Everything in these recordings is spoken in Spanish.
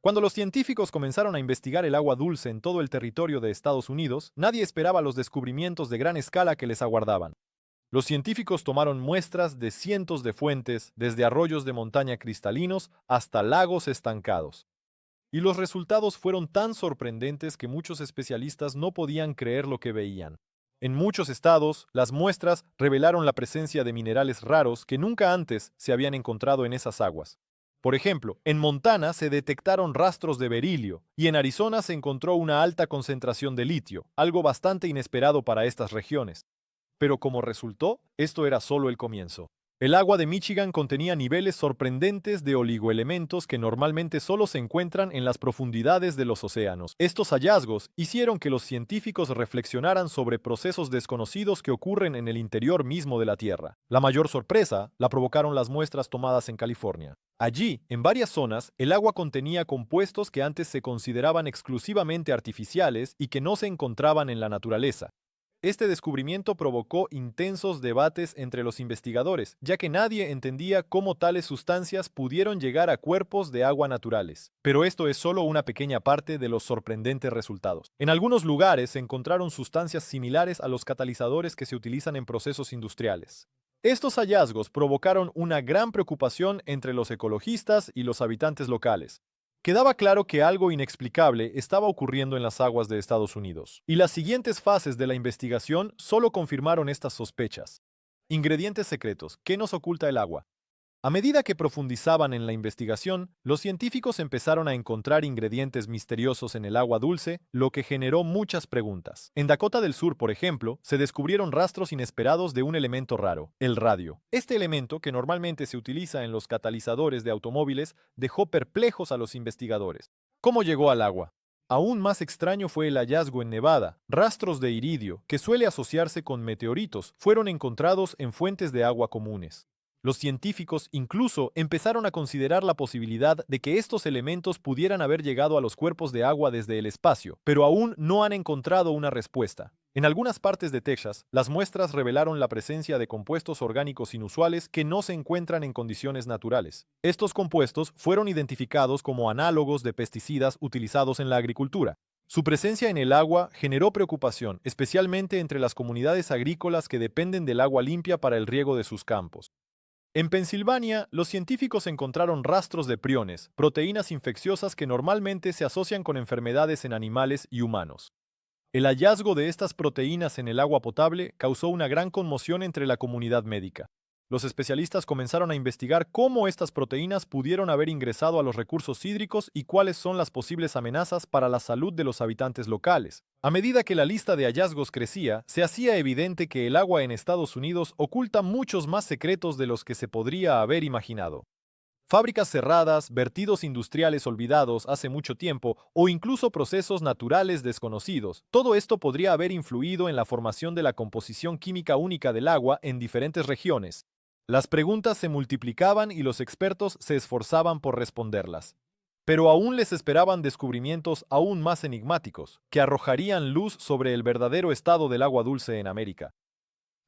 Cuando los científicos comenzaron a investigar el agua dulce en todo el territorio de Estados Unidos, nadie esperaba los descubrimientos de gran escala que les aguardaban. Los científicos tomaron muestras de cientos de fuentes, desde arroyos de montaña cristalinos hasta lagos estancados. Y los resultados fueron tan sorprendentes que muchos especialistas no podían creer lo que veían. En muchos estados, las muestras revelaron la presencia de minerales raros que nunca antes se habían encontrado en esas aguas. Por ejemplo, en Montana se detectaron rastros de berilio y en Arizona se encontró una alta concentración de litio, algo bastante inesperado para estas regiones. Pero como resultó, esto era solo el comienzo. El agua de Michigan contenía niveles sorprendentes de oligoelementos que normalmente solo se encuentran en las profundidades de los océanos. Estos hallazgos hicieron que los científicos reflexionaran sobre procesos desconocidos que ocurren en el interior mismo de la Tierra. La mayor sorpresa la provocaron las muestras tomadas en California. Allí, en varias zonas, el agua contenía compuestos que antes se consideraban exclusivamente artificiales y que no se encontraban en la naturaleza. Este descubrimiento provocó intensos debates entre los investigadores, ya que nadie entendía cómo tales sustancias pudieron llegar a cuerpos de agua naturales. Pero esto es solo una pequeña parte de los sorprendentes resultados. En algunos lugares se encontraron sustancias similares a los catalizadores que se utilizan en procesos industriales. Estos hallazgos provocaron una gran preocupación entre los ecologistas y los habitantes locales. Quedaba claro que algo inexplicable estaba ocurriendo en las aguas de Estados Unidos, y las siguientes fases de la investigación solo confirmaron estas sospechas. Ingredientes secretos. ¿Qué nos oculta el agua? A medida que profundizaban en la investigación, los científicos empezaron a encontrar ingredientes misteriosos en el agua dulce, lo que generó muchas preguntas. En Dakota del Sur, por ejemplo, se descubrieron rastros inesperados de un elemento raro, el radio. Este elemento, que normalmente se utiliza en los catalizadores de automóviles, dejó perplejos a los investigadores. ¿Cómo llegó al agua? Aún más extraño fue el hallazgo en Nevada. Rastros de iridio, que suele asociarse con meteoritos, fueron encontrados en fuentes de agua comunes. Los científicos incluso empezaron a considerar la posibilidad de que estos elementos pudieran haber llegado a los cuerpos de agua desde el espacio, pero aún no han encontrado una respuesta. En algunas partes de Texas, las muestras revelaron la presencia de compuestos orgánicos inusuales que no se encuentran en condiciones naturales. Estos compuestos fueron identificados como análogos de pesticidas utilizados en la agricultura. Su presencia en el agua generó preocupación, especialmente entre las comunidades agrícolas que dependen del agua limpia para el riego de sus campos. En Pensilvania, los científicos encontraron rastros de priones, proteínas infecciosas que normalmente se asocian con enfermedades en animales y humanos. El hallazgo de estas proteínas en el agua potable causó una gran conmoción entre la comunidad médica. Los especialistas comenzaron a investigar cómo estas proteínas pudieron haber ingresado a los recursos hídricos y cuáles son las posibles amenazas para la salud de los habitantes locales. A medida que la lista de hallazgos crecía, se hacía evidente que el agua en Estados Unidos oculta muchos más secretos de los que se podría haber imaginado. Fábricas cerradas, vertidos industriales olvidados hace mucho tiempo o incluso procesos naturales desconocidos. Todo esto podría haber influido en la formación de la composición química única del agua en diferentes regiones. Las preguntas se multiplicaban y los expertos se esforzaban por responderlas. Pero aún les esperaban descubrimientos aún más enigmáticos, que arrojarían luz sobre el verdadero estado del agua dulce en América.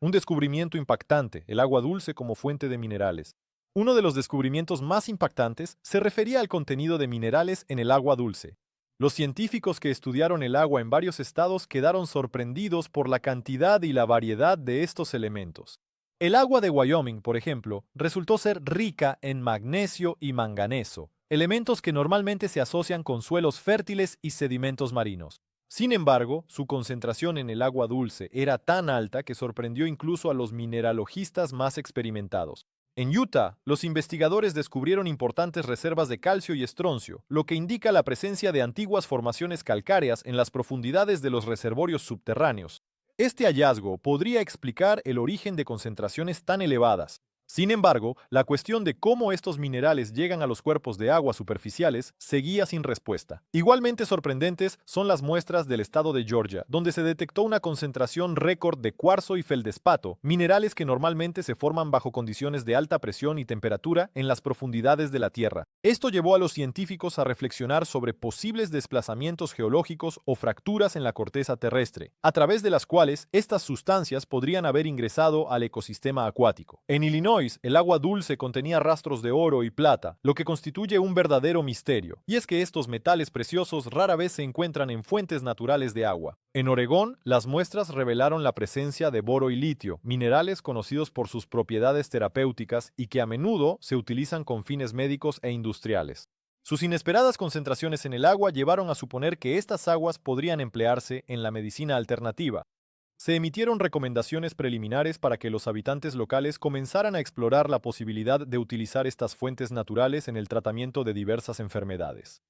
Un descubrimiento impactante, el agua dulce como fuente de minerales. Uno de los descubrimientos más impactantes se refería al contenido de minerales en el agua dulce. Los científicos que estudiaron el agua en varios estados quedaron sorprendidos por la cantidad y la variedad de estos elementos. El agua de Wyoming, por ejemplo, resultó ser rica en magnesio y manganeso, elementos que normalmente se asocian con suelos fértiles y sedimentos marinos. Sin embargo, su concentración en el agua dulce era tan alta que sorprendió incluso a los mineralogistas más experimentados. En Utah, los investigadores descubrieron importantes reservas de calcio y estroncio, lo que indica la presencia de antiguas formaciones calcáreas en las profundidades de los reservorios subterráneos. Este hallazgo podría explicar el origen de concentraciones tan elevadas. Sin embargo, la cuestión de cómo estos minerales llegan a los cuerpos de agua superficiales seguía sin respuesta. Igualmente sorprendentes son las muestras del estado de Georgia, donde se detectó una concentración récord de cuarzo y feldespato, minerales que normalmente se forman bajo condiciones de alta presión y temperatura en las profundidades de la Tierra. Esto llevó a los científicos a reflexionar sobre posibles desplazamientos geológicos o fracturas en la corteza terrestre, a través de las cuales estas sustancias podrían haber ingresado al ecosistema acuático. En Illinois, Illinois, el agua dulce contenía rastros de oro y plata, lo que constituye un verdadero misterio, y es que estos metales preciosos rara vez se encuentran en fuentes naturales de agua. En Oregón, las muestras revelaron la presencia de boro y litio, minerales conocidos por sus propiedades terapéuticas y que a menudo se utilizan con fines médicos e industriales. Sus inesperadas concentraciones en el agua llevaron a suponer que estas aguas podrían emplearse en la medicina alternativa. Se emitieron recomendaciones preliminares para que los habitantes locales comenzaran a explorar la posibilidad de utilizar estas fuentes naturales en el tratamiento de diversas enfermedades.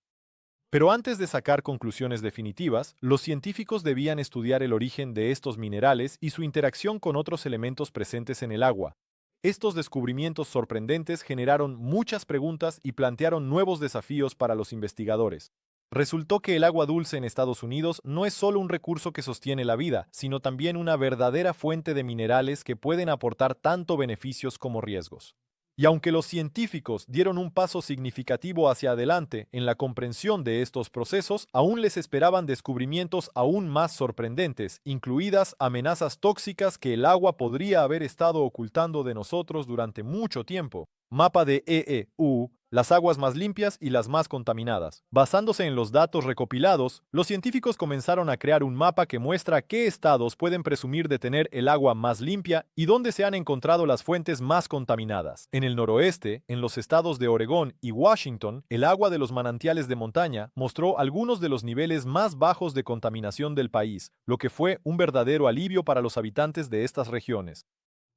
Pero antes de sacar conclusiones definitivas, los científicos debían estudiar el origen de estos minerales y su interacción con otros elementos presentes en el agua. Estos descubrimientos sorprendentes generaron muchas preguntas y plantearon nuevos desafíos para los investigadores. Resultó que el agua dulce en Estados Unidos no es solo un recurso que sostiene la vida, sino también una verdadera fuente de minerales que pueden aportar tanto beneficios como riesgos. Y aunque los científicos dieron un paso significativo hacia adelante en la comprensión de estos procesos, aún les esperaban descubrimientos aún más sorprendentes, incluidas amenazas tóxicas que el agua podría haber estado ocultando de nosotros durante mucho tiempo. Mapa de EEU, las aguas más limpias y las más contaminadas. Basándose en los datos recopilados, los científicos comenzaron a crear un mapa que muestra qué estados pueden presumir de tener el agua más limpia y dónde se han encontrado las fuentes más contaminadas. En el noroeste, en los estados de Oregón y Washington, el agua de los manantiales de montaña mostró algunos de los niveles más bajos de contaminación del país, lo que fue un verdadero alivio para los habitantes de estas regiones.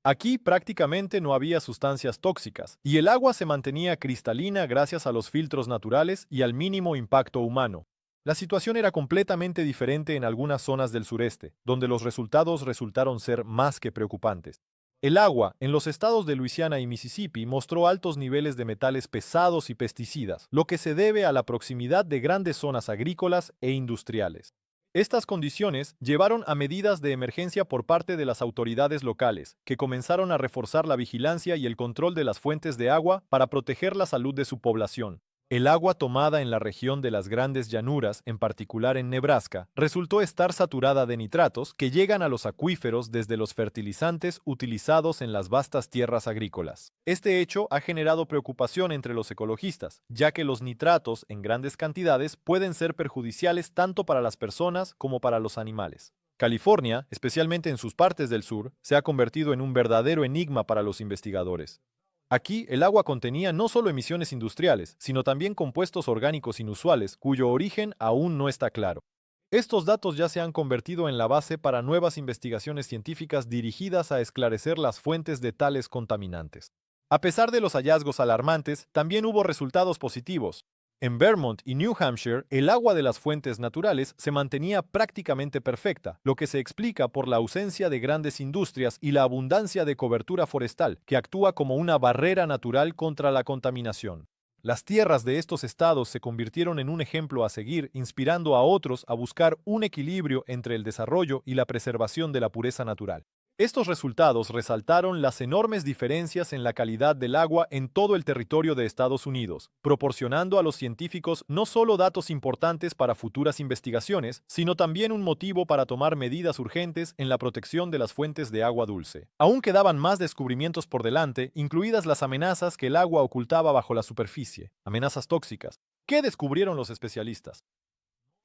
Aquí prácticamente no había sustancias tóxicas, y el agua se mantenía cristalina gracias a los filtros naturales y al mínimo impacto humano. La situación era completamente diferente en algunas zonas del sureste, donde los resultados resultaron ser más que preocupantes. El agua en los estados de Luisiana y Mississippi mostró altos niveles de metales pesados y pesticidas, lo que se debe a la proximidad de grandes zonas agrícolas e industriales. Estas condiciones llevaron a medidas de emergencia por parte de las autoridades locales, que comenzaron a reforzar la vigilancia y el control de las fuentes de agua para proteger la salud de su población. El agua tomada en la región de las Grandes Llanuras, en particular en Nebraska, resultó estar saturada de nitratos que llegan a los acuíferos desde los fertilizantes utilizados en las vastas tierras agrícolas. Este hecho ha generado preocupación entre los ecologistas, ya que los nitratos en grandes cantidades pueden ser perjudiciales tanto para las personas como para los animales. California, especialmente en sus partes del sur, se ha convertido en un verdadero enigma para los investigadores. Aquí, el agua contenía no solo emisiones industriales, sino también compuestos orgánicos inusuales, cuyo origen aún no está claro. Estos datos ya se han convertido en la base para nuevas investigaciones científicas dirigidas a esclarecer las fuentes de tales contaminantes. A pesar de los hallazgos alarmantes, también hubo resultados positivos. En Vermont y New Hampshire, el agua de las fuentes naturales se mantenía prácticamente perfecta, lo que se explica por la ausencia de grandes industrias y la abundancia de cobertura forestal, que actúa como una barrera natural contra la contaminación. Las tierras de estos estados se convirtieron en un ejemplo a seguir, inspirando a otros a buscar un equilibrio entre el desarrollo y la preservación de la pureza natural. Estos resultados resaltaron las enormes diferencias en la calidad del agua en todo el territorio de Estados Unidos, proporcionando a los científicos no solo datos importantes para futuras investigaciones, sino también un motivo para tomar medidas urgentes en la protección de las fuentes de agua dulce. Aún quedaban más descubrimientos por delante, incluidas las amenazas que el agua ocultaba bajo la superficie, amenazas tóxicas. ¿Qué descubrieron los especialistas?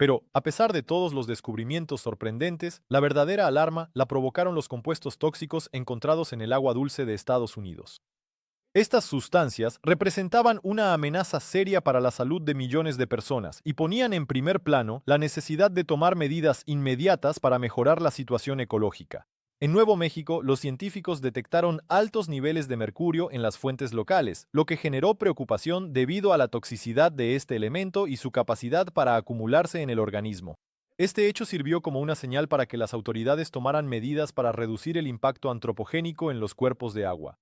Pero, a pesar de todos los descubrimientos sorprendentes, la verdadera alarma la provocaron los compuestos tóxicos encontrados en el agua dulce de Estados Unidos. Estas sustancias representaban una amenaza seria para la salud de millones de personas y ponían en primer plano la necesidad de tomar medidas inmediatas para mejorar la situación ecológica. En Nuevo México, los científicos detectaron altos niveles de mercurio en las fuentes locales, lo que generó preocupación debido a la toxicidad de este elemento y su capacidad para acumularse en el organismo. Este hecho sirvió como una señal para que las autoridades tomaran medidas para reducir el impacto antropogénico en los cuerpos de agua.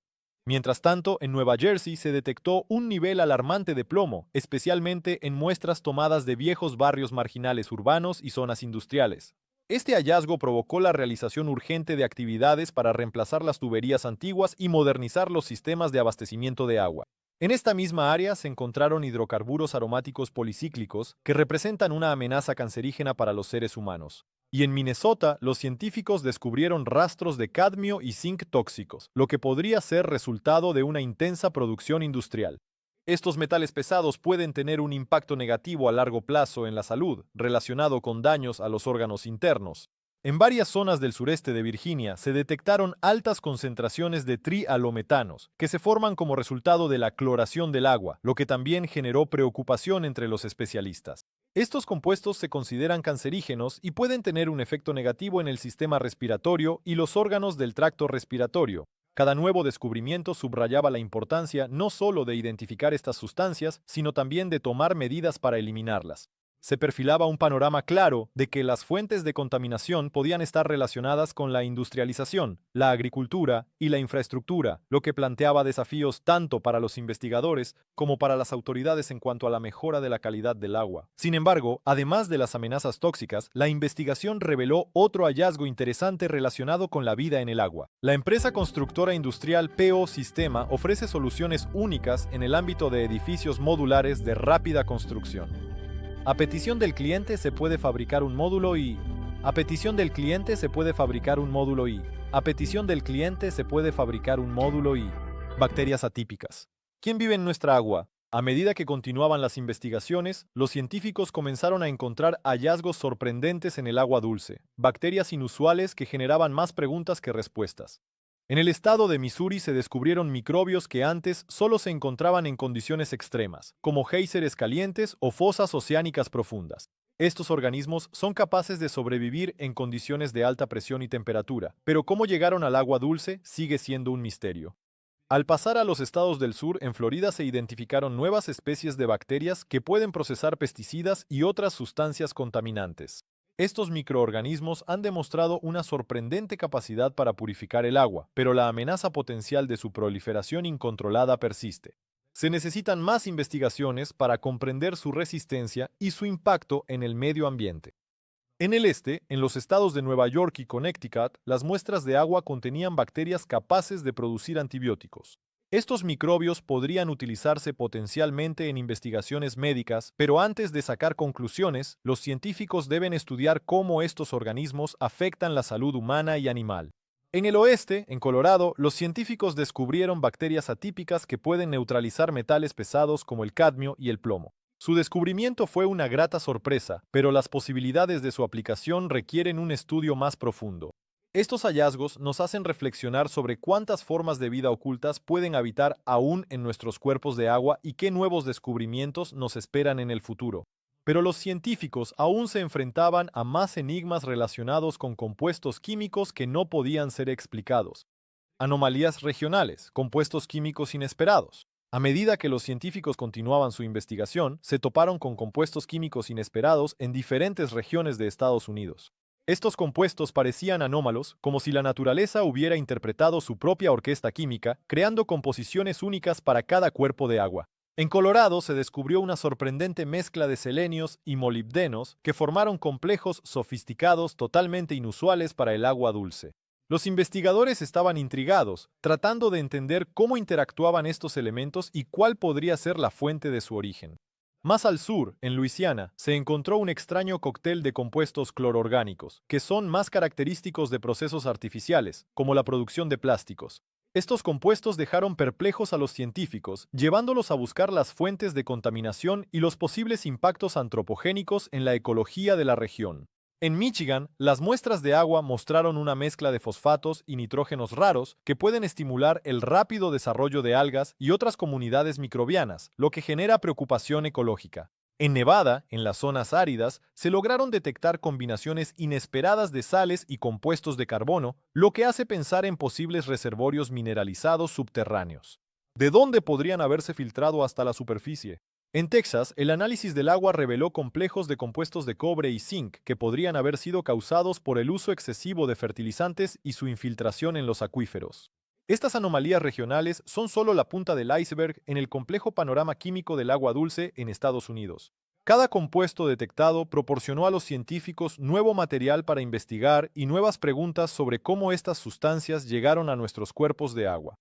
Mientras tanto, en Nueva Jersey se detectó un nivel alarmante de plomo, especialmente en muestras tomadas de viejos barrios marginales urbanos y zonas industriales. Este hallazgo provocó la realización urgente de actividades para reemplazar las tuberías antiguas y modernizar los sistemas de abastecimiento de agua. En esta misma área se encontraron hidrocarburos aromáticos policíclicos que representan una amenaza cancerígena para los seres humanos. Y en Minnesota, los científicos descubrieron rastros de cadmio y zinc tóxicos, lo que podría ser resultado de una intensa producción industrial. Estos metales pesados pueden tener un impacto negativo a largo plazo en la salud, relacionado con daños a los órganos internos. En varias zonas del sureste de Virginia se detectaron altas concentraciones de trihalometanos, que se forman como resultado de la cloración del agua, lo que también generó preocupación entre los especialistas. Estos compuestos se consideran cancerígenos y pueden tener un efecto negativo en el sistema respiratorio y los órganos del tracto respiratorio. Cada nuevo descubrimiento subrayaba la importancia no solo de identificar estas sustancias, sino también de tomar medidas para eliminarlas. Se perfilaba un panorama claro de que las fuentes de contaminación podían estar relacionadas con la industrialización, la agricultura y la infraestructura, lo que planteaba desafíos tanto para los investigadores como para las autoridades en cuanto a la mejora de la calidad del agua. Sin embargo, además de las amenazas tóxicas, la investigación reveló otro hallazgo interesante relacionado con la vida en el agua. La empresa constructora industrial PO Sistema ofrece soluciones únicas en el ámbito de edificios modulares de rápida construcción. A petición del cliente se puede fabricar un módulo y... A petición del cliente se puede fabricar un módulo y... A petición del cliente se puede fabricar un módulo y... Bacterias atípicas. ¿Quién vive en nuestra agua? A medida que continuaban las investigaciones, los científicos comenzaron a encontrar hallazgos sorprendentes en el agua dulce, bacterias inusuales que generaban más preguntas que respuestas. En el estado de Missouri se descubrieron microbios que antes solo se encontraban en condiciones extremas, como géiseres calientes o fosas oceánicas profundas. Estos organismos son capaces de sobrevivir en condiciones de alta presión y temperatura, pero cómo llegaron al agua dulce sigue siendo un misterio. Al pasar a los estados del sur, en Florida se identificaron nuevas especies de bacterias que pueden procesar pesticidas y otras sustancias contaminantes. Estos microorganismos han demostrado una sorprendente capacidad para purificar el agua, pero la amenaza potencial de su proliferación incontrolada persiste. Se necesitan más investigaciones para comprender su resistencia y su impacto en el medio ambiente. En el este, en los estados de Nueva York y Connecticut, las muestras de agua contenían bacterias capaces de producir antibióticos. Estos microbios podrían utilizarse potencialmente en investigaciones médicas, pero antes de sacar conclusiones, los científicos deben estudiar cómo estos organismos afectan la salud humana y animal. En el oeste, en Colorado, los científicos descubrieron bacterias atípicas que pueden neutralizar metales pesados como el cadmio y el plomo. Su descubrimiento fue una grata sorpresa, pero las posibilidades de su aplicación requieren un estudio más profundo. Estos hallazgos nos hacen reflexionar sobre cuántas formas de vida ocultas pueden habitar aún en nuestros cuerpos de agua y qué nuevos descubrimientos nos esperan en el futuro. Pero los científicos aún se enfrentaban a más enigmas relacionados con compuestos químicos que no podían ser explicados. Anomalías regionales, compuestos químicos inesperados. A medida que los científicos continuaban su investigación, se toparon con compuestos químicos inesperados en diferentes regiones de Estados Unidos. Estos compuestos parecían anómalos, como si la naturaleza hubiera interpretado su propia orquesta química, creando composiciones únicas para cada cuerpo de agua. En Colorado se descubrió una sorprendente mezcla de selenios y molibdenos que formaron complejos sofisticados totalmente inusuales para el agua dulce. Los investigadores estaban intrigados, tratando de entender cómo interactuaban estos elementos y cuál podría ser la fuente de su origen. Más al sur, en Luisiana, se encontró un extraño cóctel de compuestos clororgánicos, que son más característicos de procesos artificiales, como la producción de plásticos. Estos compuestos dejaron perplejos a los científicos, llevándolos a buscar las fuentes de contaminación y los posibles impactos antropogénicos en la ecología de la región. En Michigan, las muestras de agua mostraron una mezcla de fosfatos y nitrógenos raros que pueden estimular el rápido desarrollo de algas y otras comunidades microbianas, lo que genera preocupación ecológica. En Nevada, en las zonas áridas, se lograron detectar combinaciones inesperadas de sales y compuestos de carbono, lo que hace pensar en posibles reservorios mineralizados subterráneos. ¿De dónde podrían haberse filtrado hasta la superficie? En Texas, el análisis del agua reveló complejos de compuestos de cobre y zinc que podrían haber sido causados por el uso excesivo de fertilizantes y su infiltración en los acuíferos. Estas anomalías regionales son solo la punta del iceberg en el complejo panorama químico del agua dulce en Estados Unidos. Cada compuesto detectado proporcionó a los científicos nuevo material para investigar y nuevas preguntas sobre cómo estas sustancias llegaron a nuestros cuerpos de agua.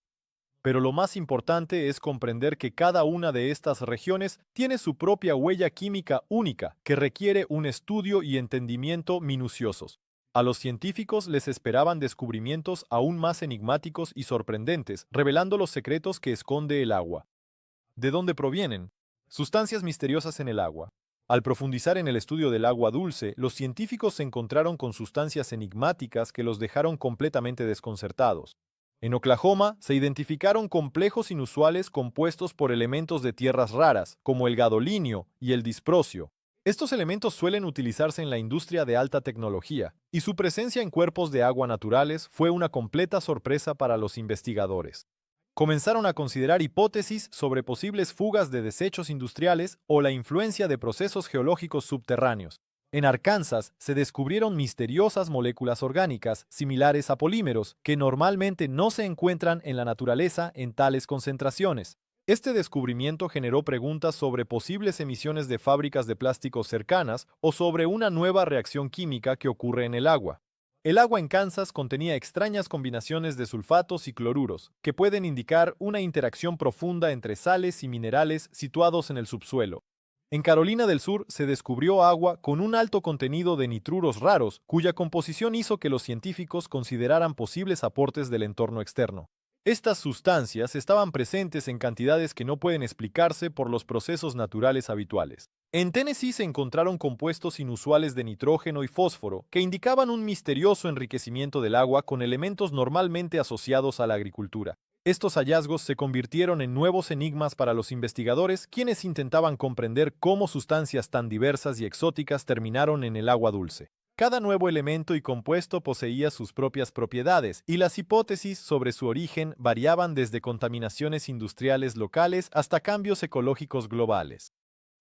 Pero lo más importante es comprender que cada una de estas regiones tiene su propia huella química única, que requiere un estudio y entendimiento minuciosos. A los científicos les esperaban descubrimientos aún más enigmáticos y sorprendentes, revelando los secretos que esconde el agua. ¿De dónde provienen? Sustancias misteriosas en el agua. Al profundizar en el estudio del agua dulce, los científicos se encontraron con sustancias enigmáticas que los dejaron completamente desconcertados. En Oklahoma se identificaron complejos inusuales compuestos por elementos de tierras raras, como el gadolinio y el disprosio. Estos elementos suelen utilizarse en la industria de alta tecnología, y su presencia en cuerpos de agua naturales fue una completa sorpresa para los investigadores. Comenzaron a considerar hipótesis sobre posibles fugas de desechos industriales o la influencia de procesos geológicos subterráneos. En Arkansas se descubrieron misteriosas moléculas orgánicas similares a polímeros que normalmente no se encuentran en la naturaleza en tales concentraciones. Este descubrimiento generó preguntas sobre posibles emisiones de fábricas de plásticos cercanas o sobre una nueva reacción química que ocurre en el agua. El agua en Kansas contenía extrañas combinaciones de sulfatos y cloruros, que pueden indicar una interacción profunda entre sales y minerales situados en el subsuelo. En Carolina del Sur se descubrió agua con un alto contenido de nitruros raros, cuya composición hizo que los científicos consideraran posibles aportes del entorno externo. Estas sustancias estaban presentes en cantidades que no pueden explicarse por los procesos naturales habituales. En Tennessee se encontraron compuestos inusuales de nitrógeno y fósforo que indicaban un misterioso enriquecimiento del agua con elementos normalmente asociados a la agricultura. Estos hallazgos se convirtieron en nuevos enigmas para los investigadores, quienes intentaban comprender cómo sustancias tan diversas y exóticas terminaron en el agua dulce. Cada nuevo elemento y compuesto poseía sus propias propiedades, y las hipótesis sobre su origen variaban desde contaminaciones industriales locales hasta cambios ecológicos globales.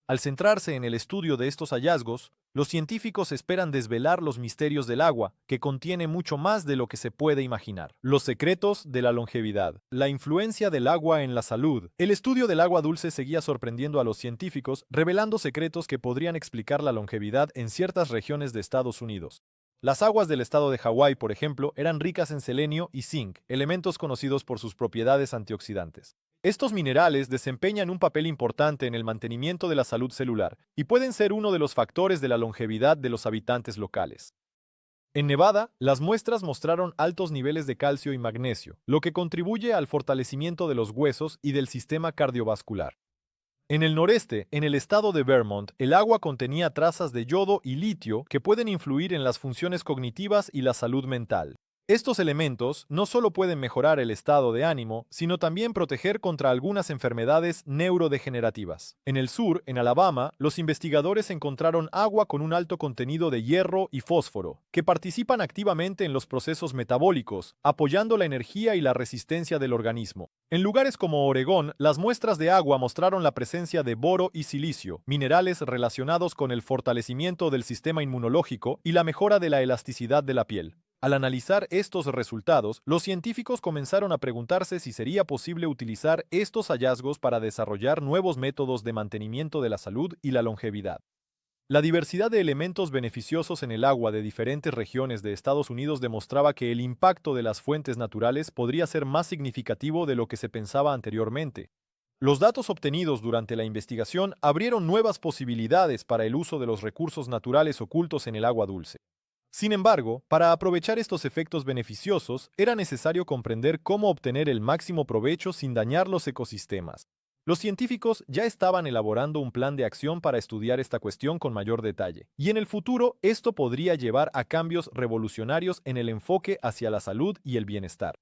Al centrarse en el estudio de estos hallazgos, los científicos esperan desvelar los misterios del agua, que contiene mucho más de lo que se puede imaginar. Los secretos de la longevidad, la influencia del agua en la salud. El estudio del agua dulce seguía sorprendiendo a los científicos, revelando secretos que podrían explicar la longevidad en ciertas regiones de Estados Unidos. Las aguas del estado de Hawái, por ejemplo, eran ricas en selenio y zinc, elementos conocidos por sus propiedades antioxidantes. Estos minerales desempeñan un papel importante en el mantenimiento de la salud celular y pueden ser uno de los factores de la longevidad de los habitantes locales. En Nevada, las muestras mostraron altos niveles de calcio y magnesio, lo que contribuye al fortalecimiento de los huesos y del sistema cardiovascular. En el noreste, en el estado de Vermont, el agua contenía trazas de yodo y litio que pueden influir en las funciones cognitivas y la salud mental. Estos elementos no solo pueden mejorar el estado de ánimo, sino también proteger contra algunas enfermedades neurodegenerativas. En el sur, en Alabama, los investigadores encontraron agua con un alto contenido de hierro y fósforo, que participan activamente en los procesos metabólicos, apoyando la energía y la resistencia del organismo. En lugares como Oregón, las muestras de agua mostraron la presencia de boro y silicio, minerales relacionados con el fortalecimiento del sistema inmunológico y la mejora de la elasticidad de la piel. Al analizar estos resultados, los científicos comenzaron a preguntarse si sería posible utilizar estos hallazgos para desarrollar nuevos métodos de mantenimiento de la salud y la longevidad. La diversidad de elementos beneficiosos en el agua de diferentes regiones de Estados Unidos demostraba que el impacto de las fuentes naturales podría ser más significativo de lo que se pensaba anteriormente. Los datos obtenidos durante la investigación abrieron nuevas posibilidades para el uso de los recursos naturales ocultos en el agua dulce. Sin embargo, para aprovechar estos efectos beneficiosos, era necesario comprender cómo obtener el máximo provecho sin dañar los ecosistemas. Los científicos ya estaban elaborando un plan de acción para estudiar esta cuestión con mayor detalle, y en el futuro esto podría llevar a cambios revolucionarios en el enfoque hacia la salud y el bienestar.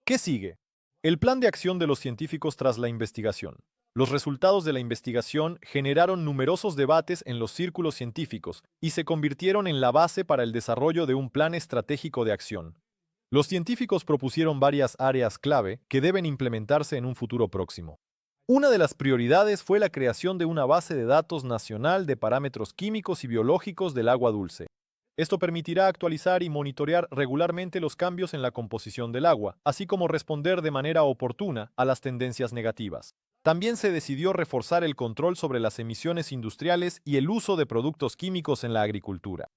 ¿Qué sigue? El plan de acción de los científicos tras la investigación. Los resultados de la investigación generaron numerosos debates en los círculos científicos y se convirtieron en la base para el desarrollo de un plan estratégico de acción. Los científicos propusieron varias áreas clave que deben implementarse en un futuro próximo. Una de las prioridades fue la creación de una base de datos nacional de parámetros químicos y biológicos del agua dulce. Esto permitirá actualizar y monitorear regularmente los cambios en la composición del agua, así como responder de manera oportuna a las tendencias negativas. También se decidió reforzar el control sobre las emisiones industriales y el uso de productos químicos en la agricultura.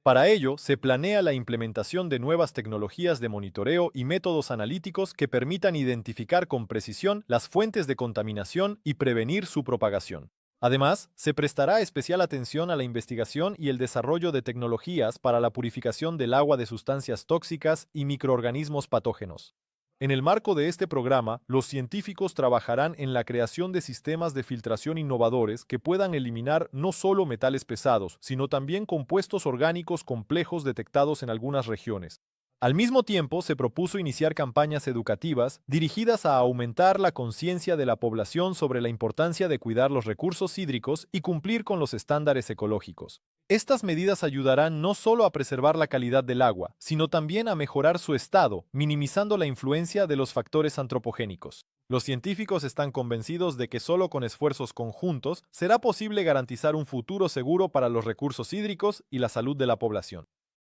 Para ello, se planea la implementación de nuevas tecnologías de monitoreo y métodos analíticos que permitan identificar con precisión las fuentes de contaminación y prevenir su propagación. Además, se prestará especial atención a la investigación y el desarrollo de tecnologías para la purificación del agua de sustancias tóxicas y microorganismos patógenos. En el marco de este programa, los científicos trabajarán en la creación de sistemas de filtración innovadores que puedan eliminar no solo metales pesados, sino también compuestos orgánicos complejos detectados en algunas regiones. Al mismo tiempo, se propuso iniciar campañas educativas dirigidas a aumentar la conciencia de la población sobre la importancia de cuidar los recursos hídricos y cumplir con los estándares ecológicos. Estas medidas ayudarán no solo a preservar la calidad del agua, sino también a mejorar su estado, minimizando la influencia de los factores antropogénicos. Los científicos están convencidos de que solo con esfuerzos conjuntos será posible garantizar un futuro seguro para los recursos hídricos y la salud de la población.